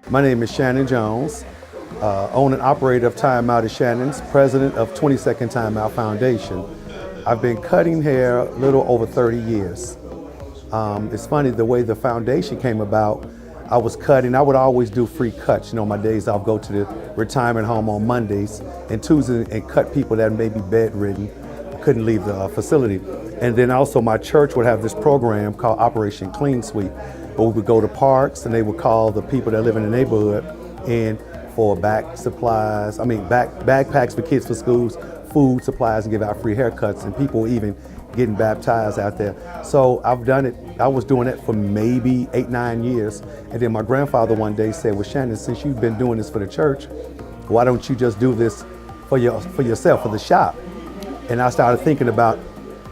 My name is Shannon Jones, owner and operator of Time Out at Shannon's, president of 22nd Time Out Foundation. I've been cutting hair a little over 30 years. It's funny the way the foundation came about. I was cutting, I would always do free cuts. You know, my days I'll go to the retirement home on Mondays and Tuesdays and cut people that may be bedridden, couldn't leave the facility. And then also my church would have this program called Operation Clean Sweep, where we would go to parks and they would call the people that live in the neighborhood in for backpacks for kids for schools, food supplies, and give out free haircuts, and people were even getting baptized out there. So I've done it, I was doing it for maybe 8-9 years. And then my grandfather one day said, well, Shannon, since you've been doing this for the church, why don't you just do this for yourself, for the shop? And I started thinking about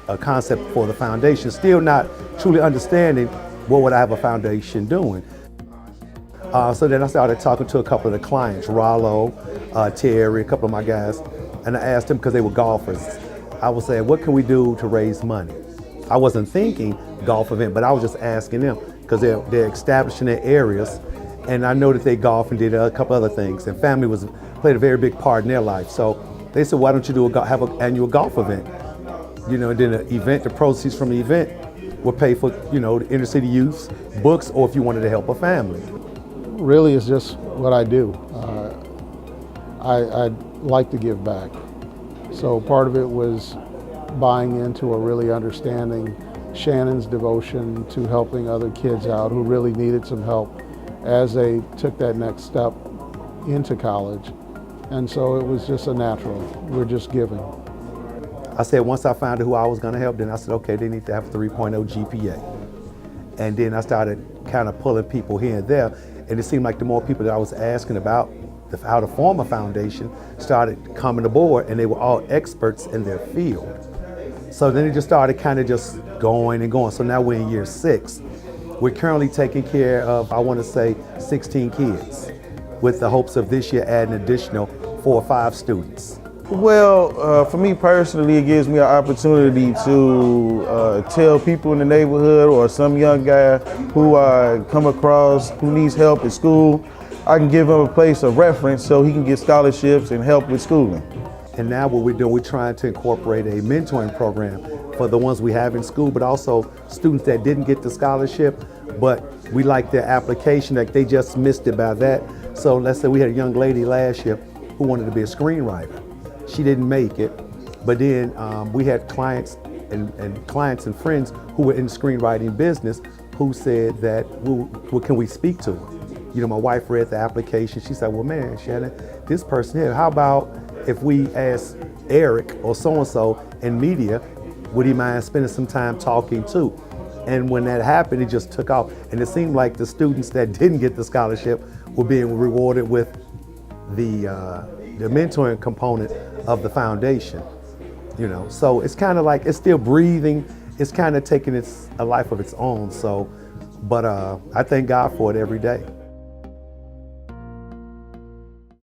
a concept for the foundation, still not truly understanding what would I have a foundation doing. So then I started talking to a couple of the clients, Rollo, Terry, a couple of my guys, and I asked them, because they were golfers, I was saying, what can we do to raise money? I wasn't thinking golf event, but I was just asking them, because they're establishing their areas, and I know that they golf and did a couple other things, and family played a very big part in their life. So they said, why don't you have an annual golf event? You know, and then the proceeds from the event will pay for, you know, the inner city youths, books, or if you wanted to help a family. Really, it's just what I do. I like to give back. So part of it was buying into or really understanding Shannon's devotion to helping other kids out who really needed some help as they took that next step into college. And so it was just a natural, we're just giving. I said once I found out who I was going to help, then I said, okay, they need to have a 3.0 GPA. And then I started kind of pulling people here and there, and it seemed like the more people that I was asking about how to form a foundation started coming aboard, and they were all experts in their field. So then it just started kind of just going and going. So now we're in year 6. We're currently taking care of, I want to say, 16 kids, with the hopes of this year adding additional 4 or 5 students. Well, for me personally, it gives me an opportunity to tell people in the neighborhood or some young guy who I come across who needs help at school, I can give him a place of reference so he can get scholarships and help with schooling. And now what we're doing, we're trying to incorporate a mentoring program for the ones we have in school, but also students that didn't get the scholarship, but we like their application, like they just missed it by that. So let's say we had a young lady last year who wanted to be a screenwriter. She didn't make it, but then we had clients and friends who were in the screenwriting business who said that, well, can we speak to her? You know, my wife read the application. She said, well, man, Shannon, this person here, how about if we ask Eric or so-and-so in media, would he mind spending some time talking too? And when that happened, it just took off. And it seemed like the students that didn't get the scholarship were being rewarded with the mentoring component of the foundation, you know. So it's kind of like, it's still breathing. It's kind of taking a life of its own. So, but I thank God for it every day.